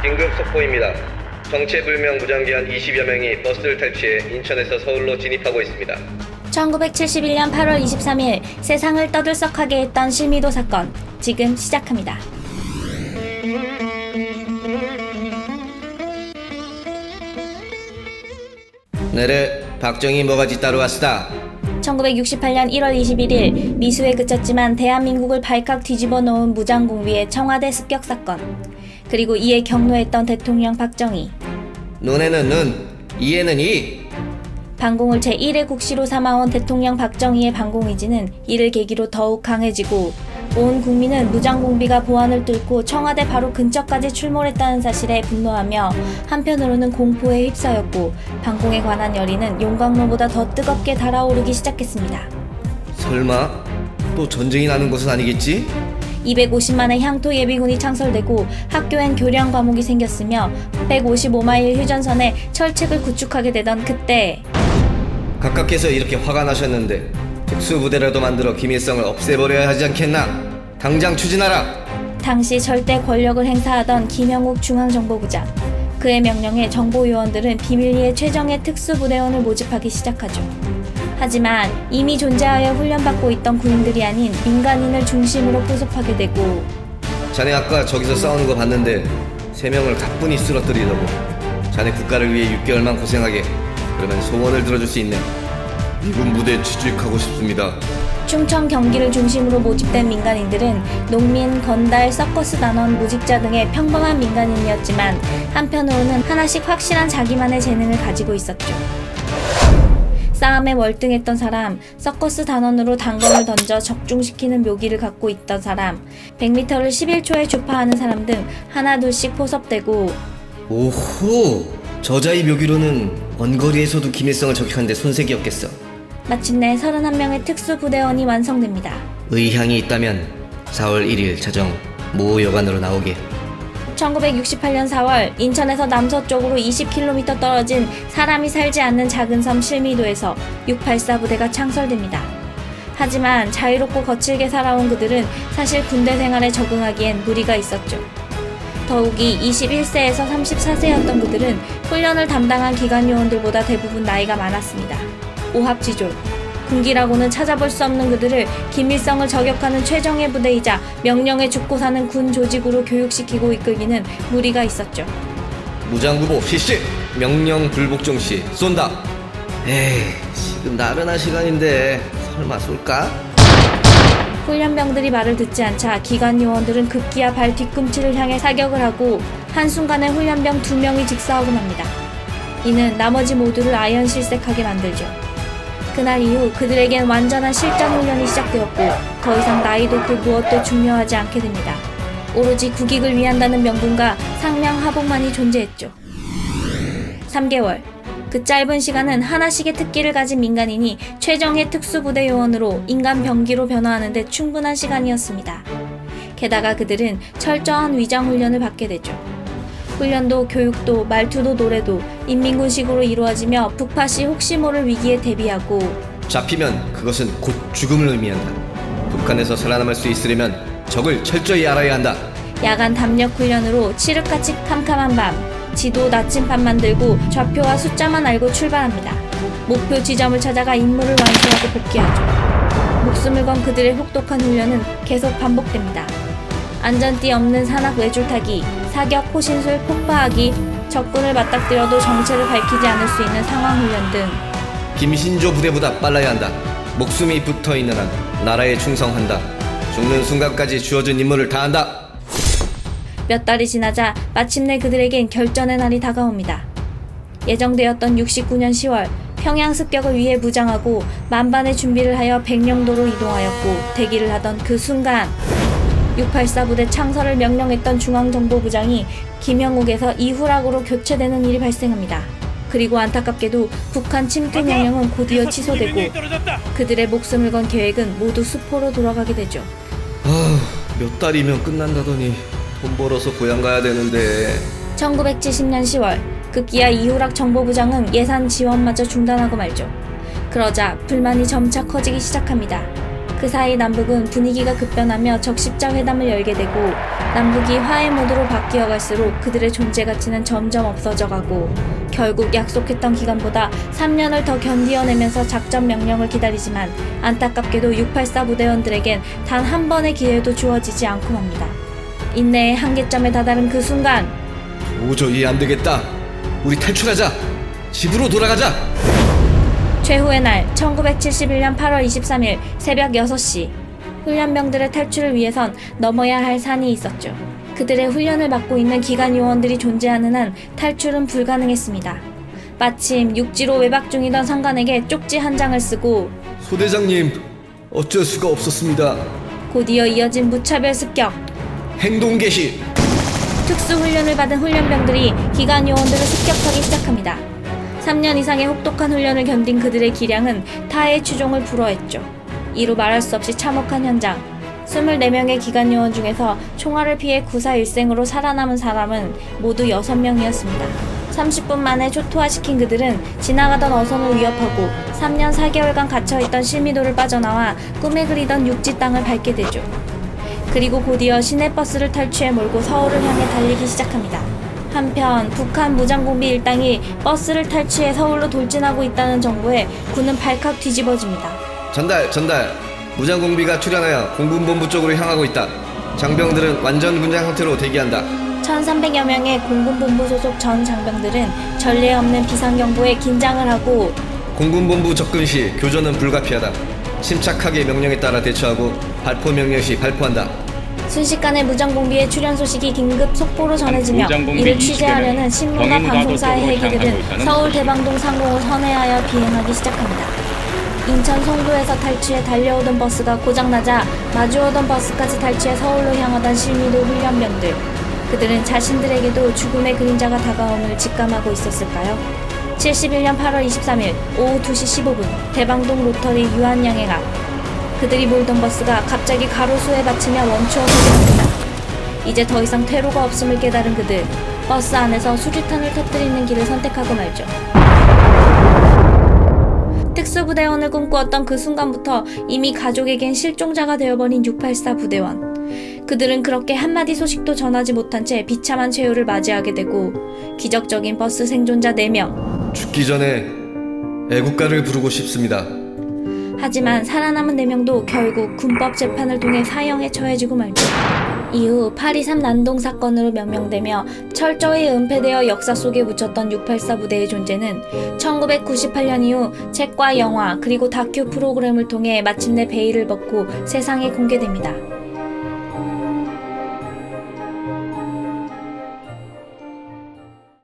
긴급 속보입니다. 정체불명 무장기한 20여 명이 버스를 탈취해 인천에서 서울로 진입하고 있습니다. 1971년 8월 23일 세상을 떠들썩하게 했던 실미도 사건, 지금 시작합니다. 내래 박정희 뭐가지 따로 왔으다. 1968년 1월 21일 미수에 그쳤지만 대한민국을 발칵 뒤집어 놓은 무장공비의 청와대 습격 사건, 그리고 이에 경로했던 대통령 박정희. 눈에는 눈, 이에는 이. 반공을 제1의 국시로 삼아온 대통령 박정희의 반공의지는 이를 계기로 더욱 강해지고 온 국민은 무장공비가 보안을 뚫고 청와대 바로 근처까지 출몰했다는 사실에 분노하며 한편으로는 공포에 휩싸였고 반공에 관한 열의는 용광로보다 더 뜨겁게 달아오르기 시작했습니다. 설마 또 전쟁이 나는 것은 아니겠지? 250만의 향토 예비군이 창설되고 학교엔 교련 과목이 생겼으며 155마일 휴전선에 철책을 구축하게 되던 그때, 각각께서 이렇게 화가 나셨는데 특수부대라도 만들어 김일성을 없애버려야 하지 않겠나? 당장 추진하라! 당시 절대 권력을 행사하던 김영욱 중앙정보부장, 그의 명령에 정보요원들은 비밀리에 최정예 특수부대원을 모집하기 시작하죠. 하지만 이미 존재하여 훈련받고 있던 군인들이 아닌 민간인을 중심으로 포섭하게 되고, 자네 아까 저기서 싸우는 거 봤는데 3명을 가뿐히 쓰러뜨리더고. 자네 국가를 위해 6개월만 고생하게. 그러면 소원을 들어줄 수 있네. 미군 부대에 취직하고 싶습니다. 충청 경기를 중심으로 모집된 민간인들은 농민, 건달, 서커스 단원, 무직자 등의 평범한 민간인이었지만 한편으로는 하나씩 확실한 자기만의 재능을 가지고 있었죠. 싸움에 월등했던 사람, 서커스 단원으로 단검을 던져 적중시키는 묘기를 갖고 있던 사람, 100m를 11초에 주파하는 사람 등 하나둘씩 포섭되고, 오호! 저자의 묘기로는 원거리에서도 김일성을 저격하는데 손색이 없겠어. 마침내 31명의 특수부대원이 완성됩니다. 의향이 있다면 4월 1일 자정 모 여관으로 나오게. 1968년 4월 인천에서 남서쪽으로 20km 떨어진 사람이 살지 않는 작은 섬 실미도에서 684 부대가 창설됩니다. 하지만 자유롭고 거칠게 살아온 그들은 사실 군대 생활에 적응하기엔 무리가 있었죠. 더욱이 21세에서 34세였던 그들은 훈련을 담당한 기관 요원들보다 대부분 나이가 많았습니다. 오합지졸, 군기라고는 찾아볼 수 없는 그들을 김일성을 저격하는 최정예 부대이자 명령에 죽고 사는 군 조직으로 교육시키고 이끌기는 무리가 있었죠. 무장구보 실시! 명령 불복종 시 쏜다! 에이, 지금 나른한 시간인데 설마 쏠까? 훈련병들이 말을 듣지 않자 기관 요원들은 급기야 발 뒤꿈치를 향해 사격을 하고 한순간에 훈련병 2명이 직사하고 맙니다. 이는 나머지 모두를 아연실색하게 만들죠. 그날 이후 그들에겐 완전한 실전 훈련이 시작되었고 더 이상 나이도 그 무엇도 중요하지 않게 됩니다. 오로지 국익을 위한다는 명분과 상명하복만이 존재했죠. 3개월, 그 짧은 시간은 하나씩의 특기를 가진 민간인이 최정예 특수부대 요원으로 인간 병기로 변화하는 데 충분한 시간이었습니다. 게다가 그들은 철저한 위장 훈련을 받게 되죠. 훈련도 교육도 말투도 노래도 인민군식으로 이루어지며 북파 시 혹시 모를 위기에 대비하고, 잡히면 그것은 곧 죽음을 의미한다. 북한에서 살아남을 수 있으려면 적을 철저히 알아야 한다. 야간 담력 훈련으로 칠흑같이 캄캄한 밤, 지도 나침반 들고 좌표와 숫자만 알고 출발합니다. 목표 지점을 찾아가 임무를 완수하고 복귀하죠. 목숨을 건 그들의 혹독한 훈련은 계속 반복됩니다. 안전띠 없는 산악 외줄타기, 사격, 호신술, 폭파하기, 적군을 맞닥뜨려도 정체를 밝히지 않을 수 있는 상황훈련 등 김신조 부대보다 빨라야 한다. 목숨이 붙어있는 한 나라에 충성한다. 죽는 순간까지 주어진 임무를 다한다. 몇 달이 지나자 마침내 그들에겐 결전의 날이 다가옵니다. 예정되었던 69년 10월 평양 습격을 위해 무장하고 만반의 준비를 하여 백령도로 이동하였고 대기를 하던 그 순간 684 부대 창설을 명령했던 중앙정보부장이 김영욱에서 이후락으로 교체되는 일이 발생합니다. 그리고 안타깝게도 북한 침투 명령은 곧이어 취소되고 그들의 목숨을 건 계획은 모두 수포로 돌아가게 되죠. 몇 달이면 끝난다더니 돈 벌어서 고향 가야 되는데. 1970년 10월 급기야 이후락 정보부장은 예산 지원마저 중단하고 말죠. 그러자 불만이 점차 커지기 시작합니다. 그 사이 남북은 분위기가 급변하며 적십자 회담을 열게 되고 남북이 화해 모드로 바뀌어 갈수록 그들의 존재 가치는 점점 없어져 가고 결국 약속했던 기간보다 3년을 더 견디어내면서 작전 명령을 기다리지만 안타깝게도 684 부대원들에겐 단 한 번의 기회도 주어지지 않고 맙니다. 인내의 한계점에 다다른 그 순간 도저히 안 되겠다. 우리 탈출하자. 집으로 돌아가자. 최후의 날 1971년 8월 23일 새벽 6시 훈련병들의 탈출을 위해선 넘어야 할 산이 있었죠. 그들의 훈련을 맡고 있는 기관 요원들이 존재하는 한 탈출은 불가능했습니다. 마침 육지로 외박 중이던 상관에게 쪽지 한 장을 쓰고 소대장님, 어쩔 수가 없었습니다. 곧이어 이어진 무차별 습격. 행동 개시. 특수훈련을 받은 훈련병들이 기관 요원들을 습격하기 시작합니다. 3년 이상의 혹독한 훈련을 견딘 그들의 기량은 타의 추종을 불허했죠. 이루 말할 수 없이 참혹한 현장. 24명의 기관 요원 중에서 총알을 피해 구사일생으로 살아남은 사람은 모두 6명이었습니다. 30분 만에 초토화시킨 그들은 지나가던 어선을 위협하고 3년 4개월간 갇혀있던 실미도를 빠져나와 꿈에 그리던 육지 땅을 밟게 되죠. 그리고 곧이어 시내버스를 탈취해 몰고 서울을 향해 달리기 시작합니다. 한편 북한 무장공비 일당이 버스를 탈취해 서울로 돌진하고 있다는 정보에 군은 발칵 뒤집어집니다. 전달. 무장공비가 출현하여 공군본부 쪽으로 향하고 있다. 장병들은 완전 군장 상태로 대기한다. 1300여 명의 공군본부 소속 전 장병들은 전례 없는 비상경보에 긴장을 하고 공군본부 접근 시 교전은 불가피하다. 침착하게 명령에 따라 대처하고 발포 명령 시 발포한다. 순식간에 무장공비의 출현 소식이 긴급 속보로 전해지며 이를 취재하려는 신문과 방송사의 헬기들은 서울 대방동 상공을 선회하여 비행하기 시작합니다. 인천 송도에서 탈취해 달려오던 버스가 고장나자 마주오던 버스까지 탈취해 서울로 향하던 실미도 훈련병들. 그들은 자신들에게도 죽음의 그림자가 다가옴을 직감하고 있었을까요? 71년 8월 23일 오후 2시 15분 대방동 로터리 유한양행 앞 그들이 몰던 버스가 갑자기 가로수에 받치며 멈추어 서게 됩니다. 이제 더 이상 퇴로가 없음을 깨달은 그들, 버스 안에서 수류탄을 터뜨리는 길을 선택하고 말죠. 특수부대원을 꿈꾸었던 그 순간부터 이미 가족에겐 실종자가 되어버린 684 부대원. 그들은 그렇게 한마디 소식도 전하지 못한 채 비참한 최후를 맞이하게 되고 기적적인 버스 생존자 4명. 죽기 전에 애국가를 부르고 싶습니다. 하지만 살아남은 4명도 결국 군법 재판을 통해 사형에 처해지고 말죠. 이후 8.23 난동 사건으로 명명되며 철저히 은폐되어 역사 속에 묻혔던 684 부대의 존재는 1998년 이후 책과 영화 그리고 다큐 프로그램을 통해 마침내 베일을 벗고 세상에 공개됩니다.